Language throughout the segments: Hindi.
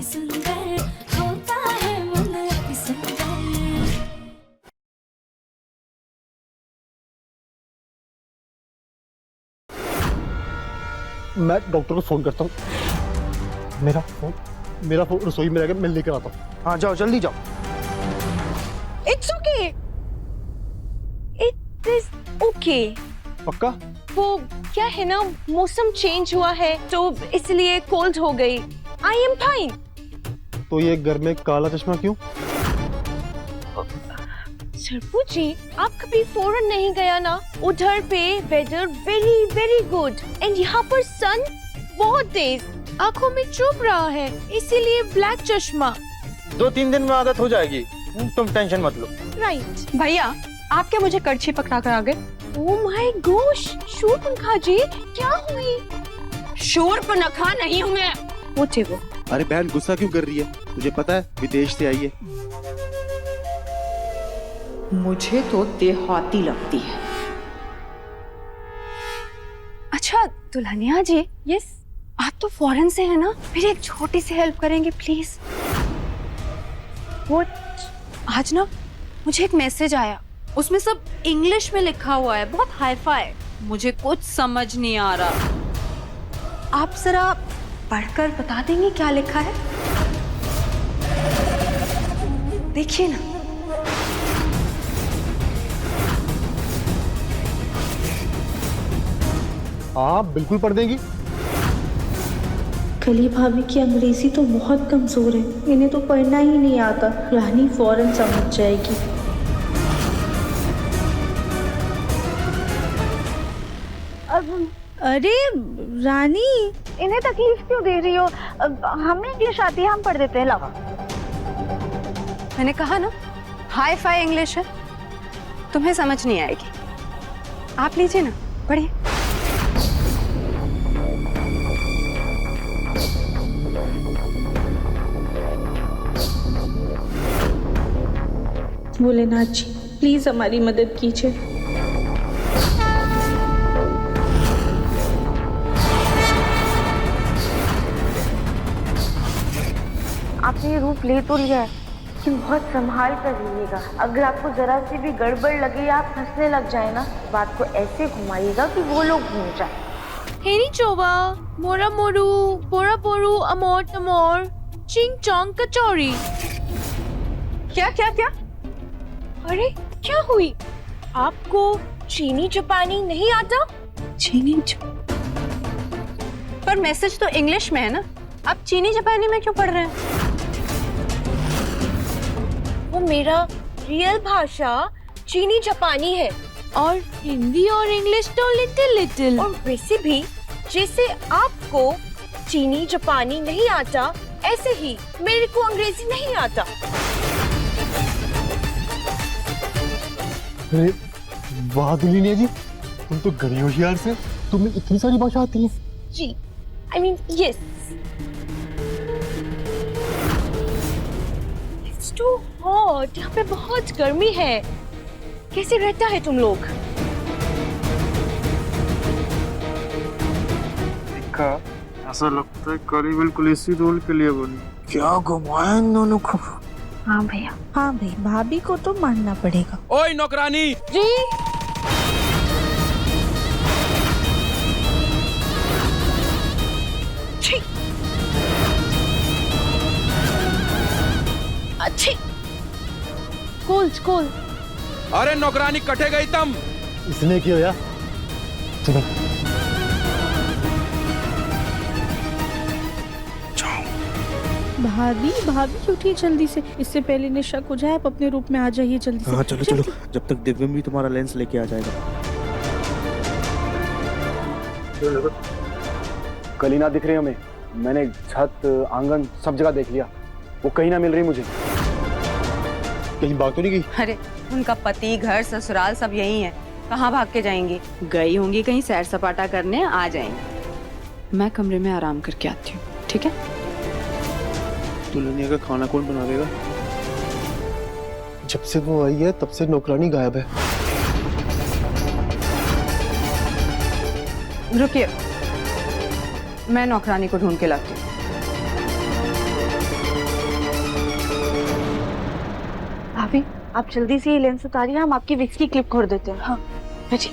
सुंदर होता है मन अति सुंदर। मैं डॉक्टर को फोन करता हूँ। मेरा फोन रसोई में रहेगा, मैं लेकर आता हूँ। हाँ जाओ, जल्दी जाओ। It's okay, it is okay. पक्का? वो क्या है ना, मौसम चेंज हुआ है तो इसलिए कोल्ड हो गई। I am fine. तो ये घर में काला चश्मा क्यों? सरपू जी, आप कभी फॉरेन नहीं गया ना? उधर पे weather very very good and यहाँ पर सन बहुत तेज, आंखों में चुभ रहा है, इसीलिए ब्लैक चश्मा। 2-3 दिन में आदत हो जाएगी, तुम टेंशन मत लो। राइट। भैया, आप क्या मुझे करछी पकड़ा कर आ गए? ओह माय गॉश, शूरपनखा जी क्या हुई? शूरपनखा नहीं हूँ मैं। उठे वो। अरे बहन, गुस्सा क्यों कर रही है? तुझे पता है विदेश से आई है। मुझे तो देहाती लगती है। अच्छा दुल्हनिया जी, यस। आप तो फॉरेन से है ना, मेरी एक छोटी सी हेल्प करेंगे प्लीज? वो आज ना मुझे एक मैसेज आया, उसमें सब इंग्लिश में लिखा हुआ है, बहुत हाई-फाई, मुझे कुछ समझ नहीं आ रहा। आप जरा पढ़कर बता देंगे क्या लिखा है? देखिए ना। हाँ बिल्कुल पढ़ देंगी। कली भाभी की अंग्रेजी तो बहुत कमजोर है, इन्हें तो पढ़ना ही नहीं आता। रानी फौरन समझ जाएगी। अरे रानी, इन्हें तकलीफ क्यों दे रही हो? हमें इंग्लिश आती है, हम पढ़ देते हैं। लाओ। मैंने कहा ना, हाई-फाई इंग्लिश है, तुम्हें समझ नहीं आएगी। आप लीजिए ना, पढ़िए। भोलेनाथ जी, प्लीज हमारी मदद कीजिए। आपने ये रूप ले तो लिया है, लेकिन बहुत संभाल कर रहिएगा। अगर आपको जरा सी भी गड़बड़ लगे या आप हंसने लग जाए ना, बात को ऐसे घुमाइएगा कि वो लोग घूम जाए। हेनी चोवा, मोरा मोरू, बोरा बोरू, अमोर तमोर, चिंग चोंग कचौरी। क्या क्या क्या? अरे क्या हुई? आपको चीनी जापानी नहीं आता? पर मैसेज तो इंग्लिश में है ना, आप चीनी जापानी में क्यों पढ़ रहे हैं? वो मेरा रियल भाषा चीनी जापानी है और हिंदी और इंग्लिश तो लिटिल लिटिल। और वैसे भी जैसे आपको चीनी जापानी नहीं आता, ऐसे ही मेरे को अंग्रेजी नहीं आता। अरे वाह दुल्हनिया जी, तुम तो गई होशियार से, तुम्हें इतनी सारी भाषा आती है। जी, I mean yes. It's too hot. यहाँ पे बहुत गर्मी है। कैसे रहता है तुम लोग? ऐसा लगता है करी बिल्कुल इसी रोल के लिए बनी। क्या घुमाया इन दोनों को। हाँ भैया, हाँ भाई, भाभी को तो मानना पड़ेगा। ओए नौकरानी, जी। अच्छी। कोल। अरे नौकरानी कटे गई तम। इसने क्यों यार? चलो भाभी उठिए जल्दी से, इससे पहले इन्हें शक हो जाए। आप अपने रूप में आ जाइए जल्दी से। हाँ चलो, जब तक दिव्यम भी तुम्हारा लेंस लेके आ जाएगा। कलीना दिख रही है हमें। मैंने छत, आंगन सब जगह देख लिया, वो कहीं ना मिल रही मुझे। कहीं भाग तो नहीं गई? अरे उनका पति, घर, ससुराल सब यही है, कहाँ भाग के जाएंगी? गई होंगी कहीं सैर सपाटा करने, आ जाएंगी। मैं कमरे में आराम करके आती हूँ, ठीक है? दुल्हनिया का खाना कौन बनावेगा? जब से वो आई है तब से नौकरानी गायब है। रुकिए, मैं नौकरानी को ढूंढ के लाती हूँ। आप जल्दी से ये लेंस उतारिए, हम आपकी विक्स की क्लिप खोल देते हैं। हाँ जी।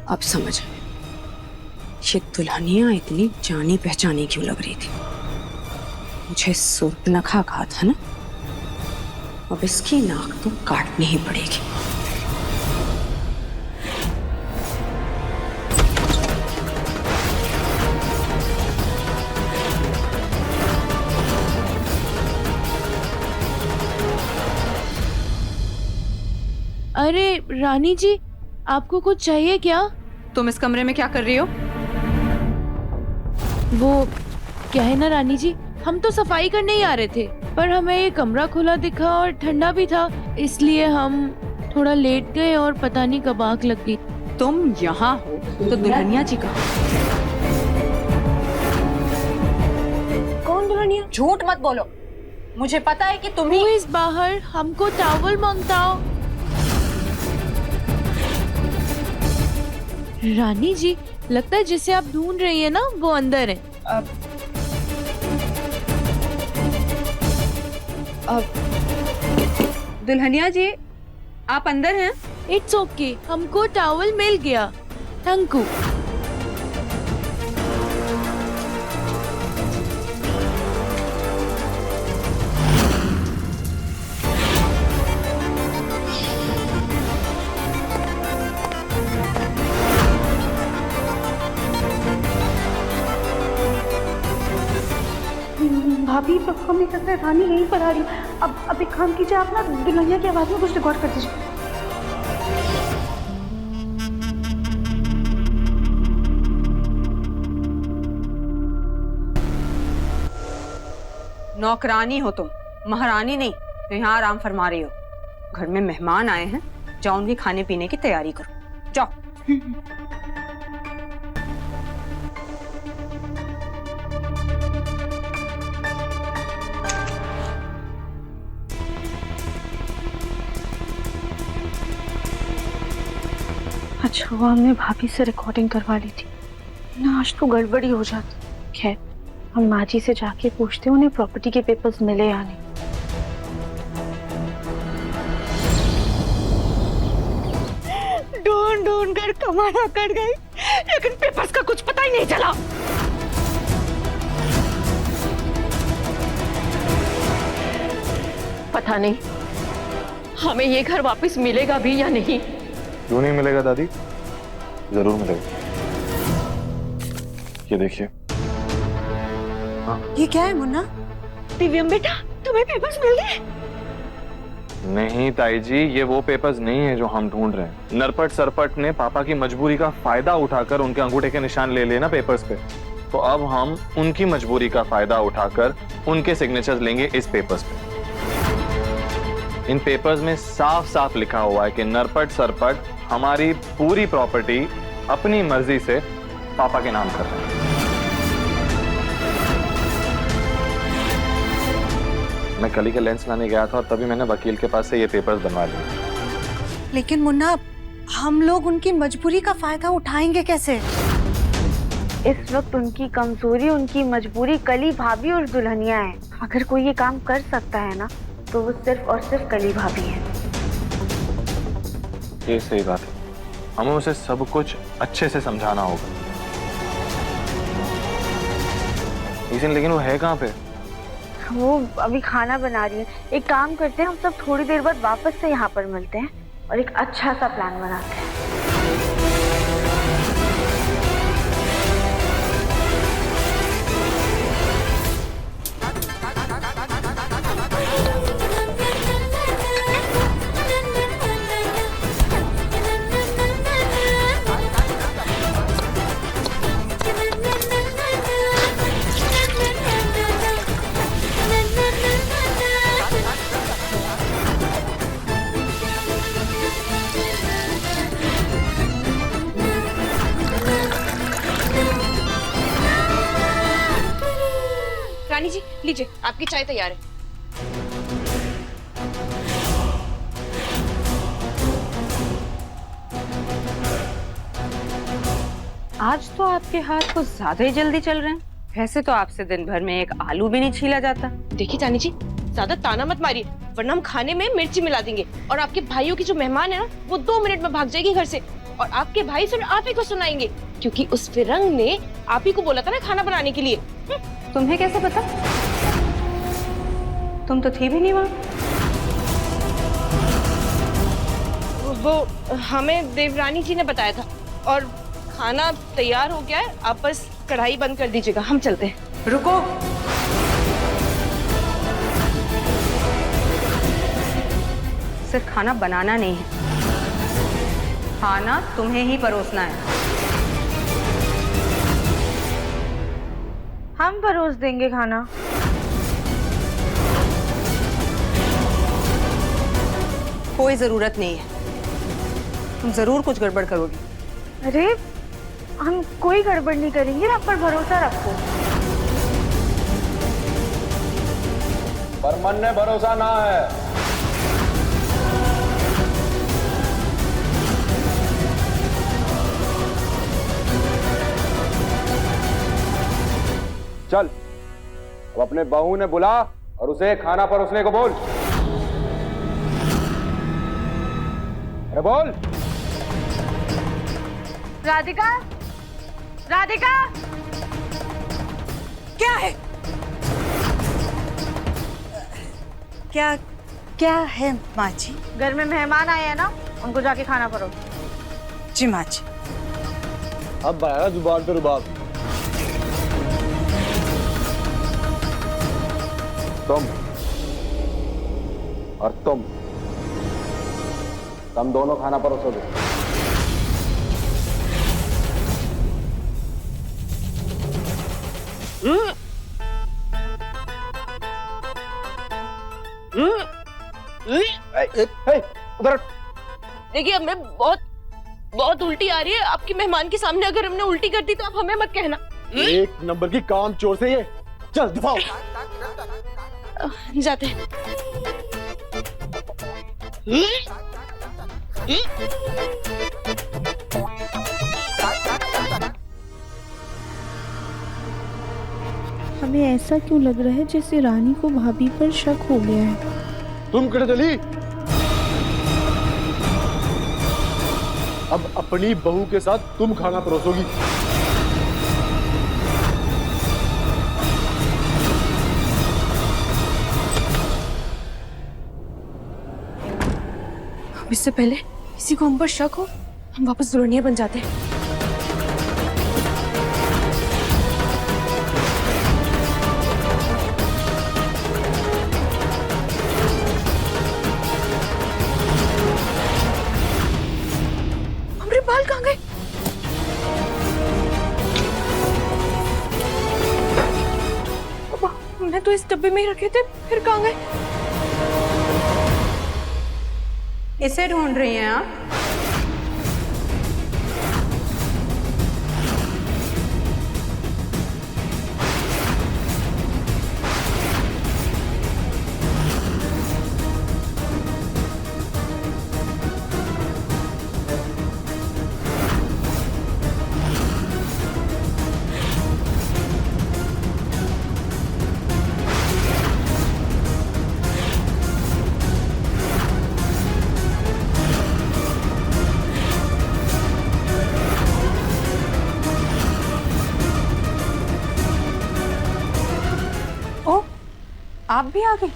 अब समझ आया ये दुल्हनिया इतनी जानी पहचानी क्यों लग रही थी। मुझे सूर्पनखा कहा था ना, अब इसकी नाक तो काटनी ही पड़ेगी। अरे रानी जी, आपको कुछ चाहिए क्या? तुम इस कमरे में क्या कर रही हो? वो क्या है ना रानी जी, हम तो सफाई करने ही आ रहे थे, पर हमें ये कमरा खुला दिखा और ठंडा भी था, इसलिए हम थोड़ा लेट गए और पता नहीं कब आग लग गई। तुम यहाँ हो तो दुल्हनिया जी कहाँ? कौन दुल्हनिया? झूठ मत बोलो, मुझे पता है कि तुम ही। इस बाहर हमको टॉवल मांगताओ। रानी जी, लगता है जिसे आप ढूंढ रही है ना वो अंदर है। दुल्हनिया जी, आप अंदर हैं? इट्स ओके, हमको टॉवल मिल गया। Thank you. भाभी तो हमें लगता है रानी यहीं पर आ रही है। अब एक काम कीजिए, आप ना दुल्हनिया की आवाज में कुछ रिकॉर्ड कर दीजिए। नौकरानी हो तुम, महारानी नहीं जो यहाँ आराम फरमा रही हो। घर में मेहमान आए हैं, जाओ उनके खाने पीने की तैयारी करो, जाओ। अच्छा हुआ हमने भाभी से रिकॉर्डिंग करवा ली थी ना, आज तो गड़बड़ी हो जाती। खैर, हम माँ जी से जाके पूछते हैं उन्हें प्रॉपर्टी के पेपर्स मिले या नहीं। ढूंढ ढूंढ कर कमाना कर गई, लेकिन पेपर्स का कुछ पता ही नहीं चला। पता नहीं हमें ये घर वापस मिलेगा भी या नहीं। क्यों नहीं मिलेगा दादी? जरूर मिलेगा। ये देखिए। ये क्या है मुन्ना? दिव्यम बेटा, तुम्हें पेपर्स मिल गए? नहीं ताई जी, ये वो पेपर्स नहीं है जो हम ढूंढ रहे हैं। नरपट सरपट ने पापा की मजबूरी का फायदा उठाकर उनके अंगूठे के निशान ले लिए ना पेपर्स पे, तो अब हम उनकी मजबूरी का फायदा उठाकर उनके सिग्नेचर्स लेंगे इस पेपर्स पे। इन पेपर्स में साफ साफ लिखा हुआ है कि नरपट सरपट हमारी पूरी प्रॉपर्टी अपनी मर्जी से पापा के नाम कर रहे हैं। मैं कल ही का लेंस लाने गया था और तभी मैंने वकील के पास से ये पेपर्स बनवा लिए। लेकिन मुन्ना, हम लोग उनकी मजबूरी का फायदा उठाएंगे कैसे? इस वक्त उनकी कमजोरी, उनकी मजबूरी कली भाभी और दुल्हनिया है। अगर कोई ये काम कर सकता है ना, तो वो सिर्फ और सिर्फ कली भाभी है। ये सही बात है, हमें उसे सब कुछ अच्छे से समझाना होगा। लेकिन वो है कहाँ पे? वो अभी खाना बना रही है। एक काम करते हैं, हम सब थोड़ी देर बाद वापस से यहाँ पर मिलते हैं और एक अच्छा सा प्लान बनाते हैं। रानी जी, लीजिए, आपकी चाय तैयार है। आज तो आपके हाथ कुछ ज्यादा ही जल्दी चल रहे हैं। वैसे तो आपसे दिन भर में एक आलू भी नहीं छीला जाता। देखिए जानी जी, ज्यादा ताना मत मारिए, वरना हम खाने में मिर्ची मिला देंगे और आपके भाइयों की जो मेहमान है ना, वो 2 मिनट में भाग जाएगी घर से और आपके भाई फिर आप ही को सुनाएंगे, क्योंकि उस फिरंग ने आप ही को बोला था ना खाना बनाने के लिए। तुम्हें कैसे पता? तुम तो थी भी नहीं वहाँ। वो हमें देवरानी जी ने बताया था और खाना तैयार हो गया है, आप बस कढ़ाई बंद कर दीजिएगा, हम चलते हैं। रुको, सिर्फ खाना बनाना नहीं है, खाना तुम्हें ही परोसना है। हम परोस देंगे खाना। कोई जरूरत नहीं है, तुम जरूर कुछ गड़बड़ करोगी। अरे हम कोई गड़बड़ नहीं करेंगे, आप पर भरोसा रखो। पर मन ने भरोसा ना है। चल, अब अपने बहू ने बुला और उसे खाना परोसने को बोल। अरे बोल। राधिका, राधिका, क्या है? क्या क्या है माँ जी? घर में मेहमान आए हैं ना, उनको जाके खाना परोस। जी माँ जी। अब बढ़ाया जुबान पे रुबाब। तुम और तुम दोनों खाना परोसोगे। उधर। देखिए हमें बहुत उल्टी आ रही है, आपकी मेहमान के सामने अगर हमने उल्टी कर दी तो आप हमें मत कहना। एक नंबर की काम चोर से ये। चल दिखाओ। जाते हैं। हमें ऐसा क्यों लग रहा है जैसे रानी को भाभी पर शक हो गया है। तुम किधर चली? अब अपनी बहू के साथ तुम खाना परोसोगी। इससे पहले किसी को हम पर शक हो, हम वापस दुल्हनिया बन जाते हैं। हमारे बाल कहाँ गए? हमने तो इस डब्बे में ही रखे थे, फिर कहाँ गए? इसे ढूंढ रही हैं आप? आप भी आ गए?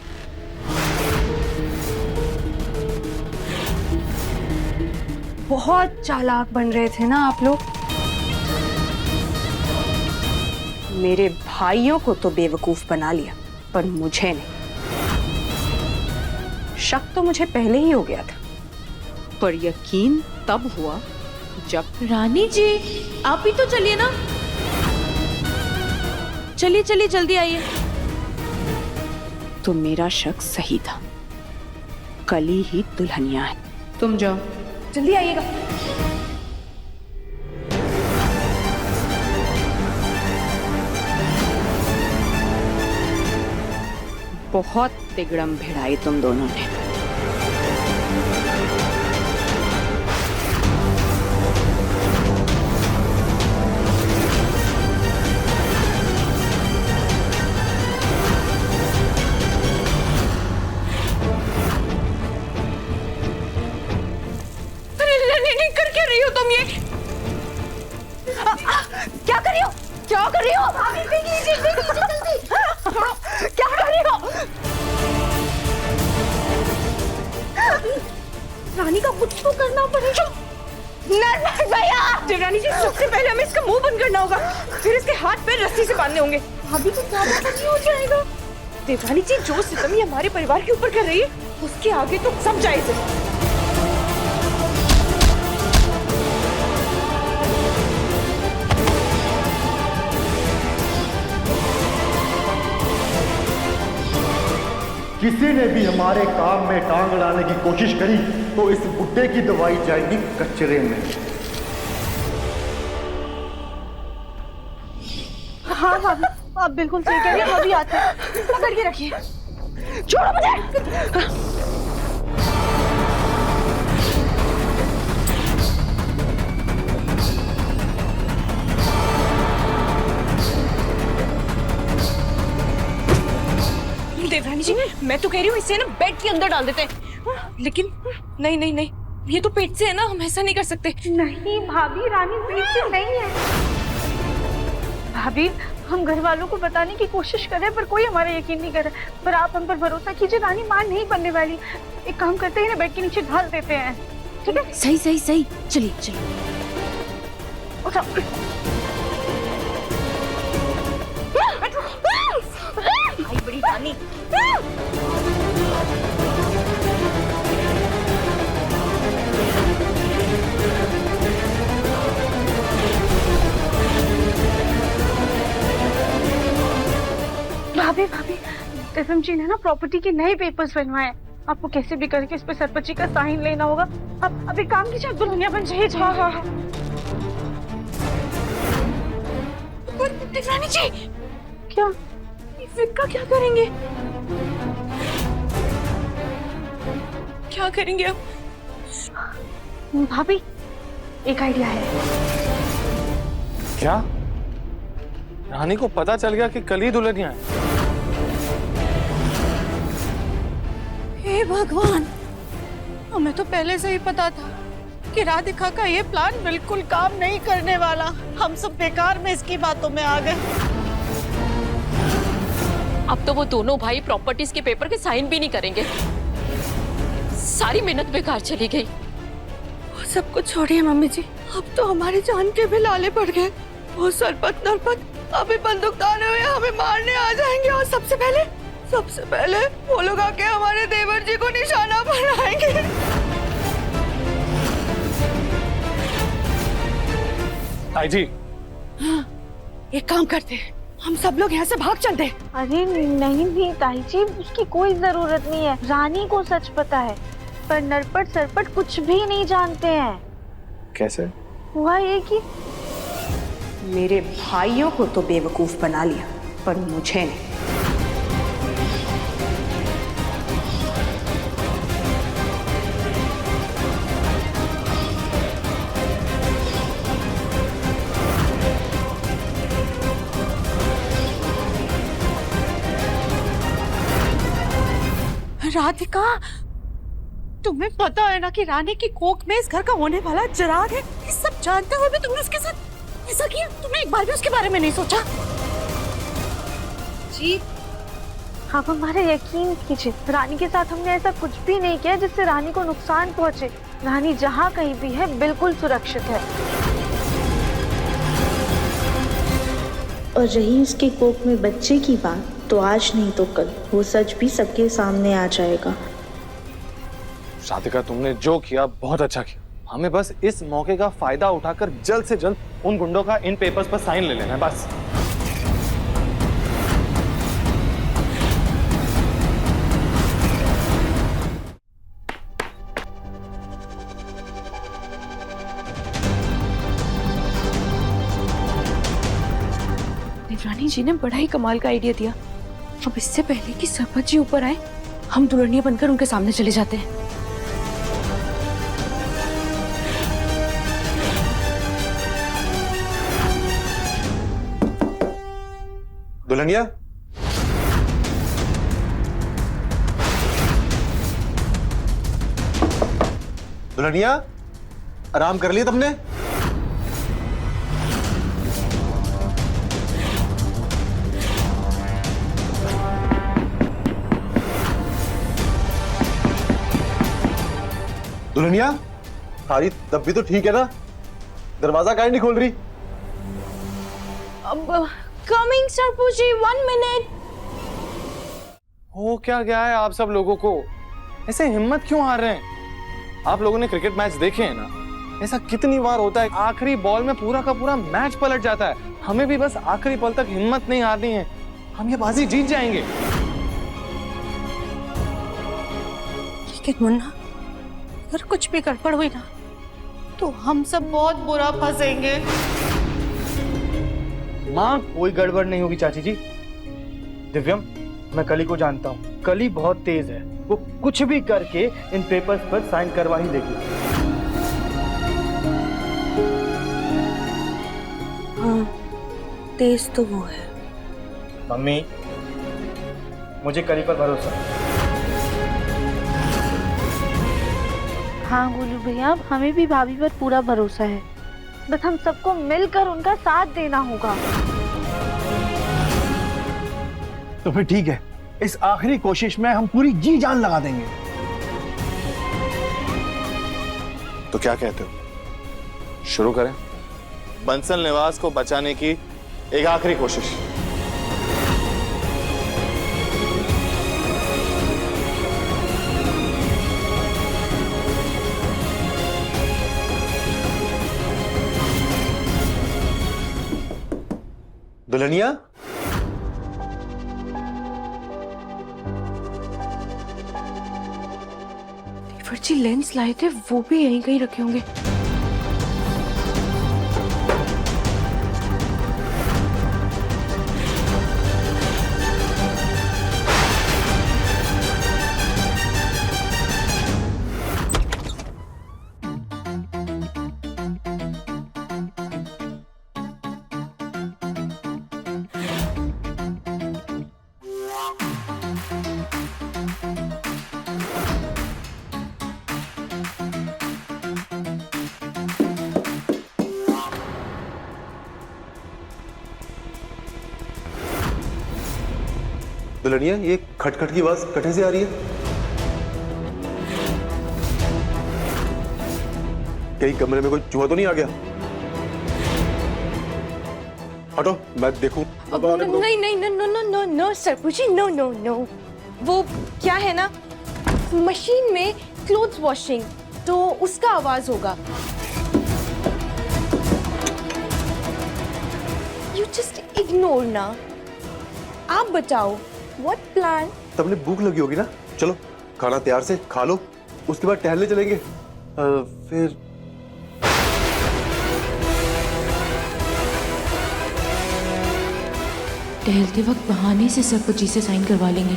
बहुत चालाक बन रहे थे ना आप लोग। मेरे भाइयों को तो बेवकूफ बना लिया, पर मुझे नहीं। शक तो मुझे पहले ही हो गया था, पर यकीन तब हुआ जब। रानी जी, आप ही तो चलिए ना। चलिए चलिए जल्दी आइए। तो मेरा शक सही था, कली ही दुल्हनिया है। तुम जाओ, जल्दी आइएगा। बहुत तिगड़म भिड़ाई तुम दोनों ने। नहीं कर क्या रही हो तुम ये? क्या कर रही हो? क्या कर रही हो? जल्दी। क्या कर रही हो? रानी का कुछ तो करना पड़ेगा। नरपत भैया! देवरानी जी, सबसे पहले हमें इसका मुंह बंद करना होगा, फिर इसके हाथ पैर रस्सी से बांधने होंगे। भाभी तो ज्यादा नहीं हो जाएगा। देवरानी जी, जो सितम ये हमारे परिवार के ऊपर कर रही है, उसके आगे तो सब जायज है। किसी ने भी हमारे काम में टांग अड़ाने की कोशिश करी तो इस बुड्ढे की दवाई जाएगी कचरे में। हाँ भाभी, आप बिल्कुल सही कह रही हैं। अभी आते हैं, पकड़ के रखिए। छोड़ो मुझे। देवरानी जी, मैं तो कह रही हूँ इसे ना बेड के अंदर डाल देते हैं, लेकिन नहीं, ये तो पेट से है ना, हम ऐसा नहीं कर सकते। नहीं भाभी, रानी पेट से नहीं है। भाभी, हम घर वालों को बताने की कोशिश कर रहे हैं पर कोई हमारा यकीन नहीं कर रहा। पर आप हम पर भरोसा कीजिए, रानी मां नहीं बनने वाली। एक काम करते हैं ना, बेड के नीचे ढाल देते हैं, ठीक है? सही। चलिए। उठाओ। आई बड़ी रानी। भाभी, एफएम जी ने ना प्रॉपर्टी के नए पेपर्स बनवाए। आपको कैसे भी करके इस पे सरपंच जी का साइन लेना होगा। अब अभी काम कीजिए, दुल्हनिया बन जाइए। हाँ। देवरानी जी, क्या? का क्या करेंगे? क्या करेंगे अब? भाभी, एक आइडिया है। क्या? रानी को पता चल गया कि कल ही दुल्हनिया है? हे भगवान, हमें तो पहले से ही पता था कि राधिका का ये प्लान बिल्कुल काम नहीं करने वाला। हम सब बेकार में इसकी बातों में आ गए। अब तो वो दोनों भाई प्रॉपर्टीज के पेपर के साइन भी नहीं करेंगे। सारी मेहनत बेकार चली गई। वो सब कुछ छोड़िए मम्मी जी, अब तो हमारी जान के भी लाले पड़ गए। वो सरपत नरपत अभी बंदूकदार हुए हमें मारने आ जाएंगे, और सबसे पहले वो लोग आके हमारे देवर जी को निशाना बनाएंगे। ताई जी, एक काम करते हैं, हम सब लोग यहाँ से भाग चलते हैं। अरे नहीं ताई जी, उसकी कोई जरूरत नहीं है। रानी को सच पता है, पर नरपट सरपट कुछ भी नहीं जानते हैं। कैसे? हुआ ये कि मेरे भाइयों को तो बेवकूफ बना लिया, पर मुझे नहीं। राधिका, तुम्हें पता है ना कि रानी की कोख में इस घर का होने वाला चिराग है। ये सब जानते हुए भी तुमने उसके साथ ऐसा किया? तुमने एक बार भी उसके बारे में नहीं सोचा? जी, आप हमारे यकीन कीजिए, रानी के साथ हमने ऐसा कुछ भी नहीं किया जिससे रानी को नुकसान पहुंचे। रानी जहाँ कहीं भी है बिल्कुल सुरक्षित है। और रही उसके कोख में बच्चे की बात, तो आज नहीं तो कल वो सच भी सबके सामने आ जाएगा। राधिका, तुमने जो किया बहुत अच्छा किया। हमें बस इस मौके का फायदा उठाकर जल्द से जल्द उन गुंडों का इन पेपर्स पर साइन ले लेना है, बस। देवरानी जी ने बड़ा ही कमाल का आइडिया दिया। अब इससे पहले कि सरपंच जी ऊपर आए, हम दुल्हनिया बनकर उनके सामने चले जाते हैं। दुल्हनिया, दुल्हनिया, आराम कर लिया तुमने? दुल्हनिया, सारी तब भी तो ठीक है ना? दरवाजा काहे नहीं खोल रही? कमिंग सरपू जी, 1 मिनट। हो क्या गया है आप सब लोगों को? ऐसे हिम्मत क्यों हार रहे हैं? आप लोगों ने क्रिकेट मैच देखे हैं ना? ऐसा कितनी बार होता है, आखिरी बॉल में पूरा का पूरा मैच पलट जाता है। हमें भी बस आखिरी पल तक हिम्मत नहीं हारनी है, हम ये बाजी जीत जाएंगे। लेकिन मुन्ना, अगर कुछ भी गड़बड़ हुई ना तो हम सब बहुत बुरा फंसेंगे। माँ, कोई गड़बड़ नहीं होगी चाची जी। दिव्यम, मैं कली को जानता हूँ, कली बहुत तेज है, वो कुछ भी करके इन पेपर्स पर साइन करवा ही देगी। हाँ, तेज तो वो है। मम्मी, मुझे कली पर भरोसा है। हाँ गोलू भैया, हमें भी भाभी पर पूरा भरोसा है, बस हम सबको मिलकर उनका साथ देना होगा। तो फिर ठीक है, इस आखिरी कोशिश में हम पूरी जी जान लगा देंगे। तो क्या कहते हो, शुरू करें? बंसल निवास को बचाने की एक आखिरी कोशिश। दुल्हनिया, जी लेंस लाए थे, वो भी यहीं कहीं रखे होंगे। दुल्हनिया, ये खटखट की आवाज कहाँ से आ रही है? कहीं कमरे में कोई चूहा तो नहीं आ गया? हटो, मैं देखूं। नहीं नहीं, no no no no no Sarpu ji, no no no. वो क्या है ना, मशीन में क्लोथ्स वॉशिंग, तो उसका आवाज होगा। यू जस्ट इग्नोर ना। आप बताओ, व्हाट प्लान? तुमने भूख लगी होगी ना? चलो खाना तैयार से खा लो, उसके बाद टहलने चलेंगे। फिर टहलते वक्त बहाने से सरपू जी से साइन करवा लेंगे।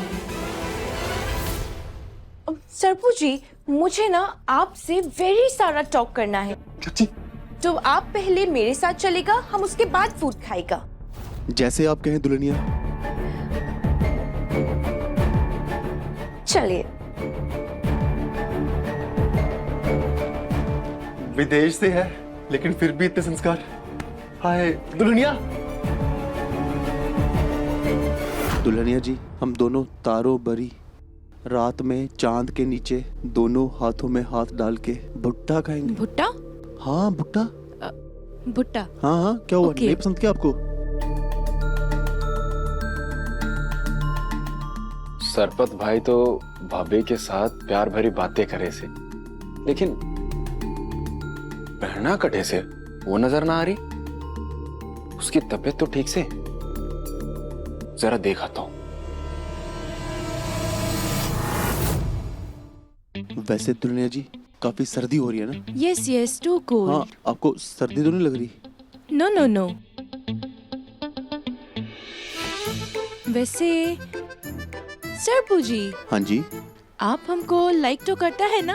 सरपू जी, मुझे ना आपसे वेरी सारा टॉक करना है। चाची, तो आप पहले मेरे साथ चलेगा, हम उसके बाद फूड खाएगा। जैसे आप कहें दुल्हनिया। चलिए। विदेश से है लेकिन फिर भी इतने संस्कार। हाय दुल्हनिया। दुल्हनिया जी, हम दोनों तारों भरी रात में चांद के नीचे दोनों हाथों में हाथ डाल के भुट्टा खाएंगे। भुट्टा? हाँ भुट्टा। भुट्टा? हाँ हाँ, क्या हुआ? Okay. नहीं पसंद क्या आपको? सरपत भाई तो भाभी के साथ प्यार भरी बातें करे से, लेकिन पहना कटे से वो नजर ना आ रही। उसकी तबीयत तो ठीक से, जरा देखाता हूं। वैसे दुल्हनिया जी, काफी सर्दी हो रही है ना? Yes yes, too cold. हाँ, आपको सर्दी तो नहीं लग रही? No no no. वैसे सरपू जी। हाँ जी। आप हमको लाइक तो करता है ना?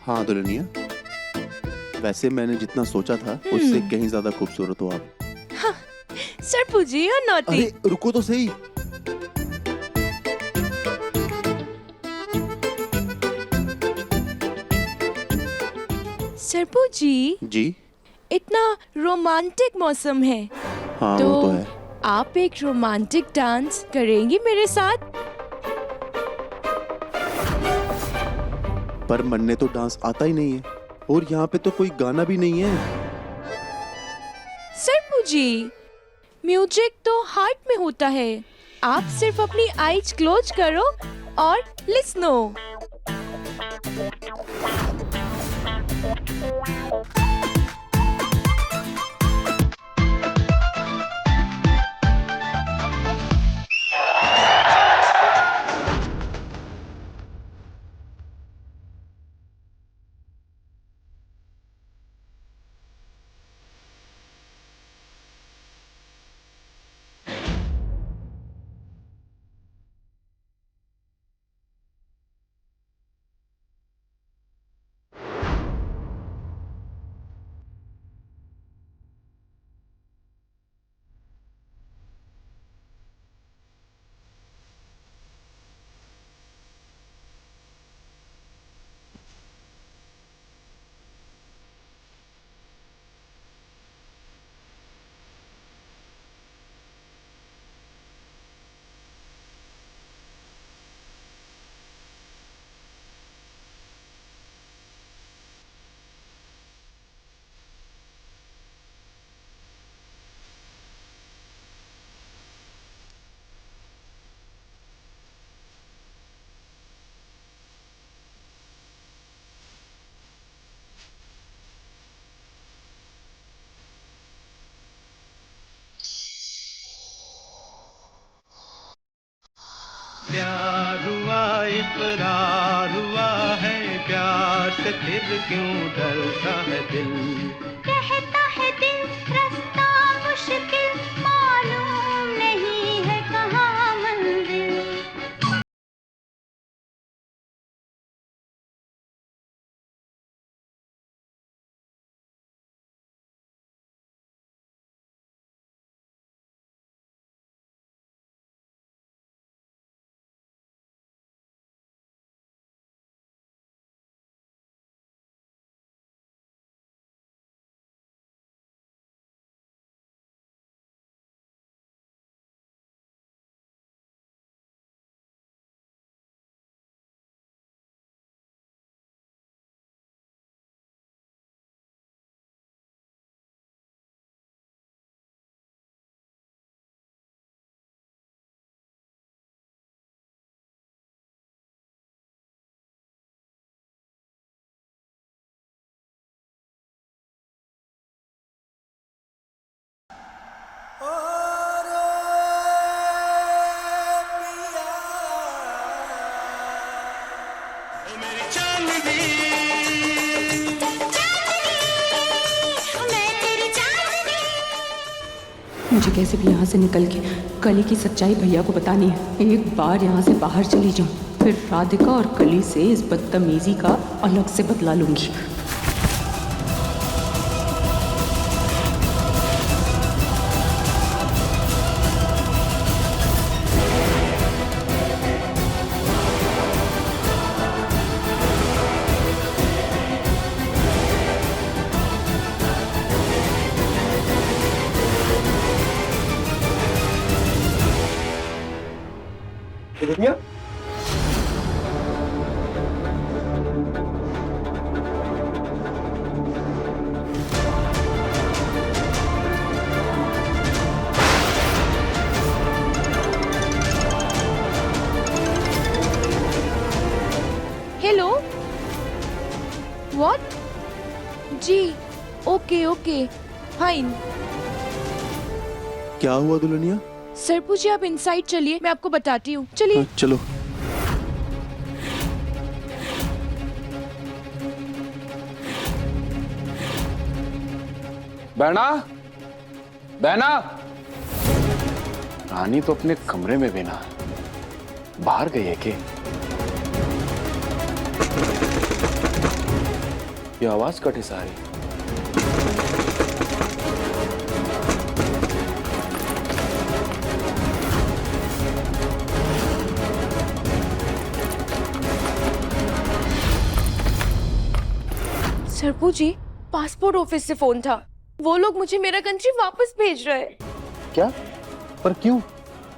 हाँ दुल्हनिया, वैसे मैंने जितना सोचा था उससे कहीं ज्यादा खूबसूरत हो आप। हाँ, सरपू जी और नॉटी। अरे रुको तो सही। सरपू जी, जी इतना रोमांटिक मौसम है, हाँ वो तो है। आप एक रोमांटिक डांस करेंगी मेरे साथ? पर मन्ने तो डांस आता ही नहीं है और यहाँ पे तो कोई गाना भी नहीं है। सरपू जी, म्यूजिक तो हार्ट में होता है। आप सिर्फ अपनी आईज क्लोज करो और लिसनो। प्यार हुआ इकरार हुआ है, प्यार से फिर क्यों डरता है दिल। कहता है दिल रास्ता मुश्किल, मालूम नहीं है कहाँ मंजिल। मुझे कैसे भी यहाँ से निकल के कली की सच्चाई भैया को बतानी है। एक बार यहाँ से बाहर चली जाऊँ, फिर राधिका और कली से इस बदतमीजी का अलग से बदला लूंगी। दुनिया हेलो, व्हाट? जी, ओके ओके, फाइन। क्या हुआ दुल्हनिया? सरपू जी, आप इनसाइड चलिए, मैं आपको बताती हूँ। चलिए। चलो। बहना, बहना। रानी तो अपने कमरे में भी ना, बाहर गई है कि? ये आवाज कटी सारी। सरपू जी, पासपोर्ट ऑफिस से फोन था। वो लोग मुझे मेरा कंट्री वापस भेज रहे हैं। क्या? पर क्यों?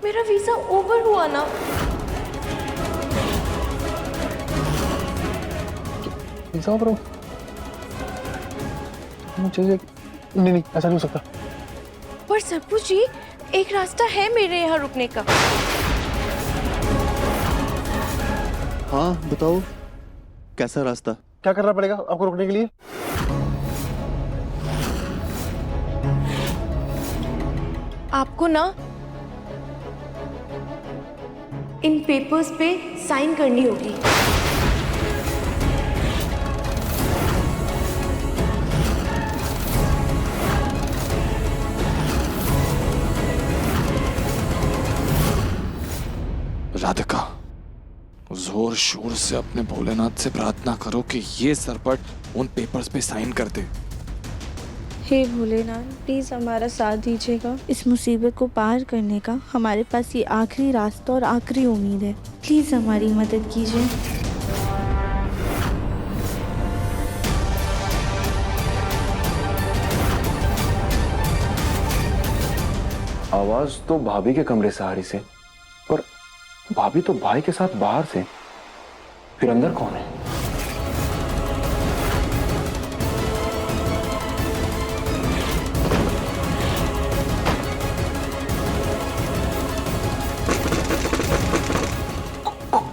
मेरा वीजा ओवर हुआ ना। वीजा ओवर हो? मुझे नहीं ऐसा नहीं हो सकता। पर सरपू जी, एक रास्ता है मेरे यहाँ रुकने का। हाँ बताओ, कैसा रास्ता? क्या करना पड़ेगा आपको रुकने के लिए? आपको ना इन पेपर्स पे साइन करनी होगी। राधिका, जोर शोर से अपने भोलेनाथ से प्रार्थना करो कि ये सरपट उन पेपर्स पे साइन कर दे। हे भोलेनाथ, प्लीज़ हमारा साथ दीजिएगा। इस मुसीबत को पार करने का हमारे पास ये आखिरी रास्ता और आखिरी उम्मीद है। प्लीज़ हमारी मदद कीजिए। आवाज तो भाभी के कमरे से आ रही से, पर भाभी तो भाई के साथ बाहर से, फिर अंदर कौन है?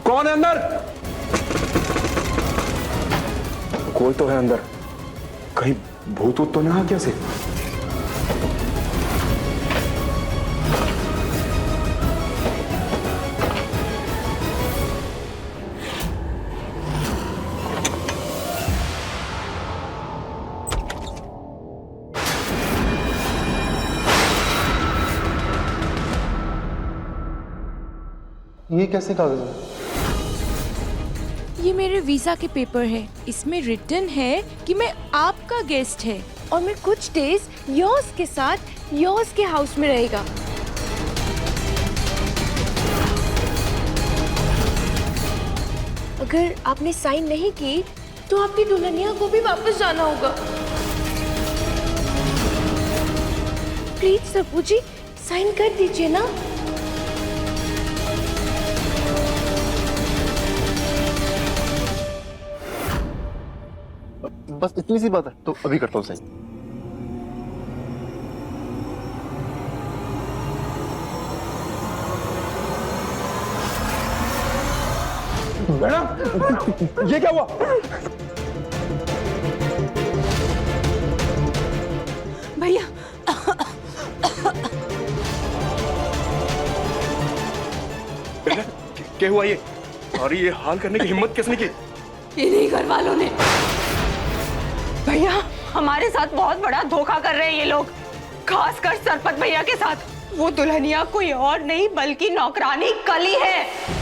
कौन है अंदर? कोई तो है अंदर। कहीं भूत ऊत तो नहीं आ गया से? ये कैसे कागज है? ये मेरे वीजा के पेपर है। इसमें रिटन है कि मैं आपका गेस्ट है और मैं कुछ डेज योर्स के साथ योर्स के हाउस में रहेगा। अगर आपने साइन नहीं की तो आपकी दुल्हनिया को भी वापस जाना होगा। प्लीज सरपू जी, साइन कर दीजिए ना। बस इतनी सी बात है तो अभी करता हूँ सही। मैडम, ये क्या हुआ? भैया क्या हुआ ये? और ये हाल करने की हिम्मत किसने की? इन्हीं घर वालों ने। भैया, हमारे साथ बहुत बड़ा धोखा कर रहे हैं ये लोग, खासकर सरपत भैया के साथ। वो दुल्हनिया कोई और नहीं बल्कि नौकरानी कली है।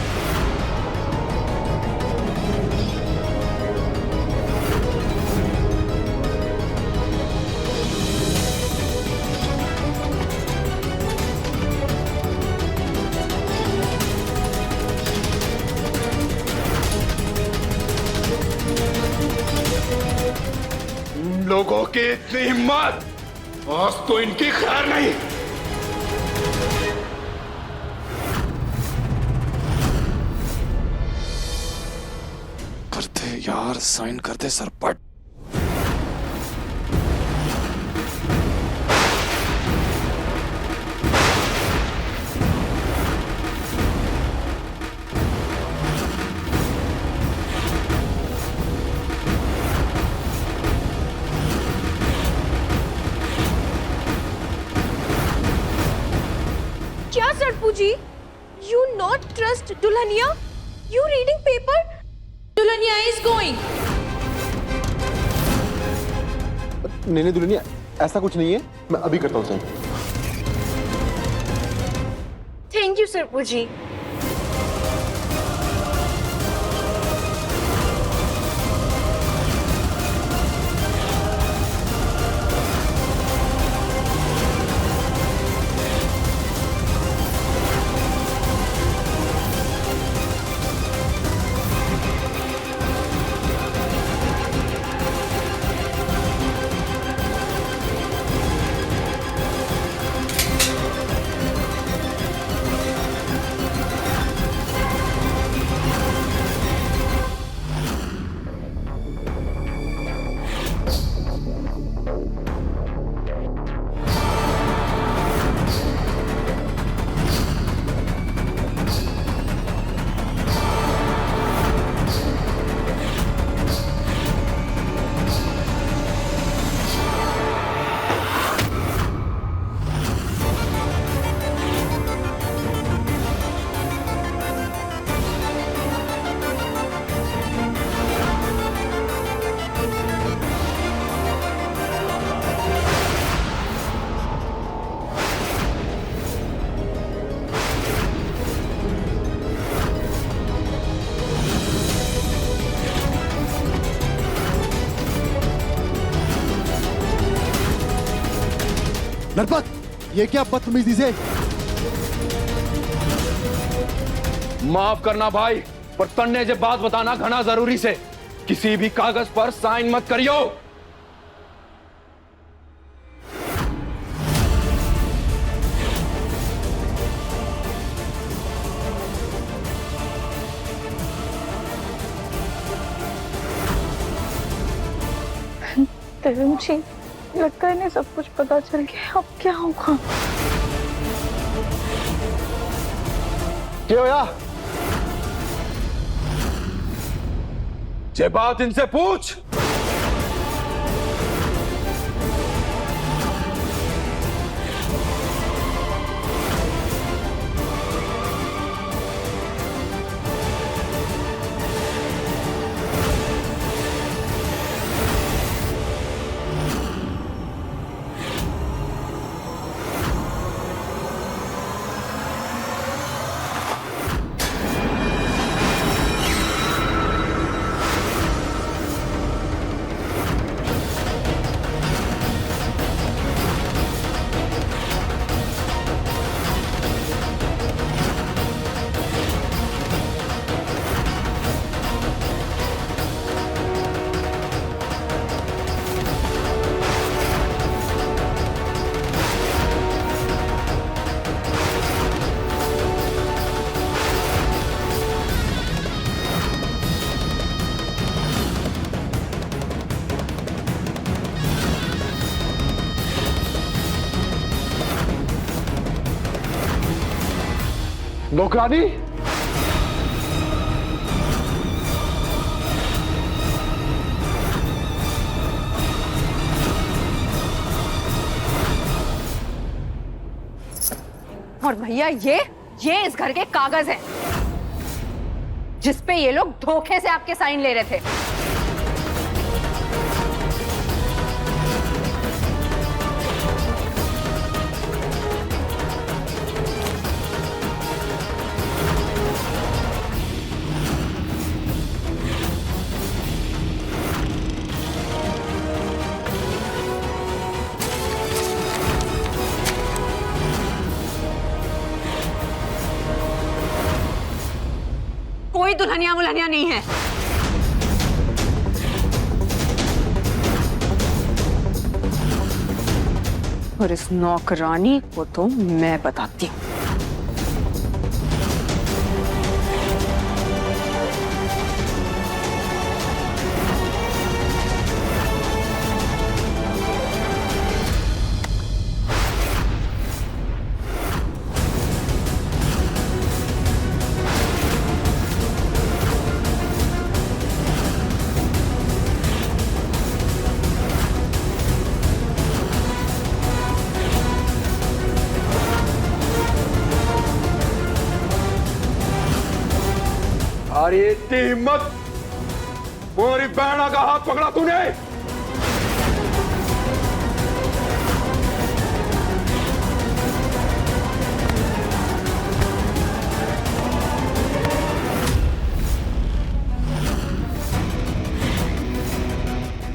लोगों की इतनी हिम्मत, आज तो इनकी खैर नहीं। करते यार, साइन करते सरपट। क्या सरपू जी, you not trust Dulhania? You reading paper? Dulhania is going. नहीं दुल्हनिया, ऐसा कुछ नहीं है। मैं अभी करता हूँ सही। थैंक यू सरपू जी। नरपत, ये क्या बदतमीजी से? माफ करना भाई, पर तन्ने जे बात बताना घना जरूरी से। किसी भी कागज पर साइन मत करियो। तरुण जी, लगता है इन्हें सब कुछ पता चल गया। अब क्या होगा? क्या होया? जे बात इनसे पूछ। नौकरानी, और भैया ये इस घर के कागज हैं जिसपे ये लोग धोखे से आपके साइन ले रहे थे। कोई दुल्हनिया मुल्हनिया नहीं है। और इस नौकरानी को तो मैं बताती हूँ। अरे इतनी हिम्मत, मेरी बहना का हाथ पकड़ा तूने।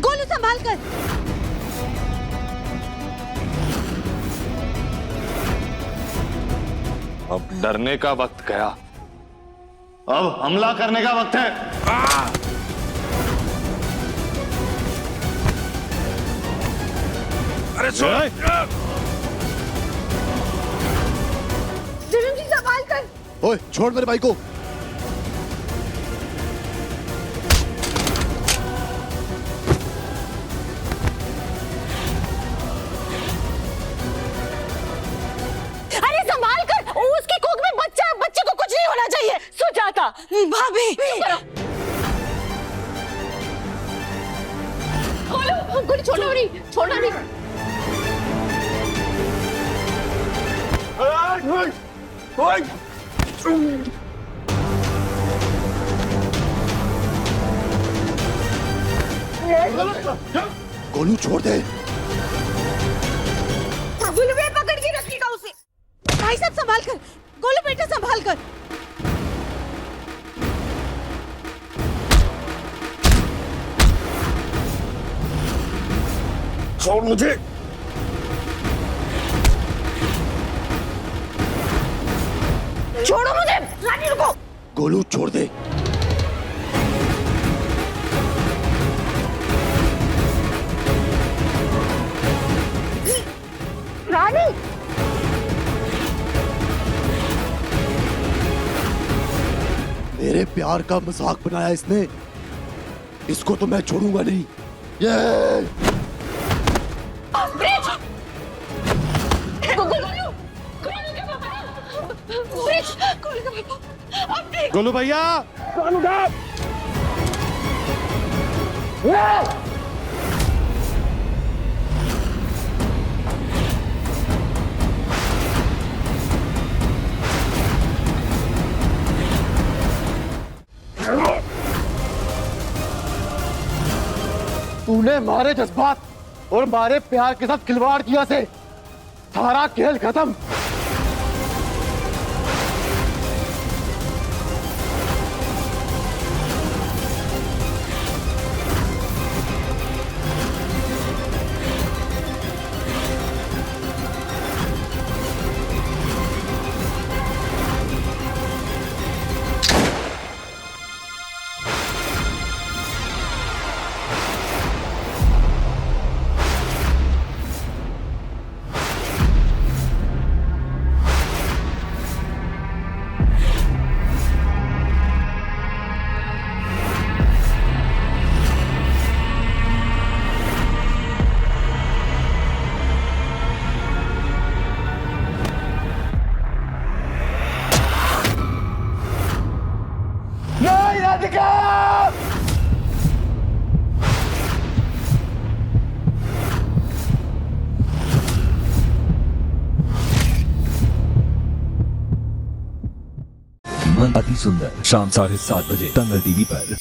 गोलू संभाल कर। अब डरने का वक्त गया, अब हमला करने का वक्त है। अरे छोड़। जी संभाल कर। ओए, छोड़ मेरे भाई को। अरे संभाल कर, उसकी कोख में बच्चा, बच्चे को कुछ नहीं होना चाहिए। सुजाता भाभी, गोलू छोड़ना नहीं, छोड़ना नहीं। गोलू छोड़ दे। गोलू बेटा पकड़ के रखिएगा उसे। भाई साहब संभाल कर, गोलू बेटा संभाल कर। छोड़ मुझे। छोड़ो मुझे। रानी रुको। गोलू छोड़ दे। रानी मेरे प्यार का मजाक बनाया इसने, इसको तो मैं छोड़ूंगा नहीं। ये गोलू भैया, तूने मारे जज्बात और मारे प्यार के साथ खिलवाड़ किया से सारा खेल खत्म। मन अति सुंदर शाम 7:30 बजे दंगल टीवी पर।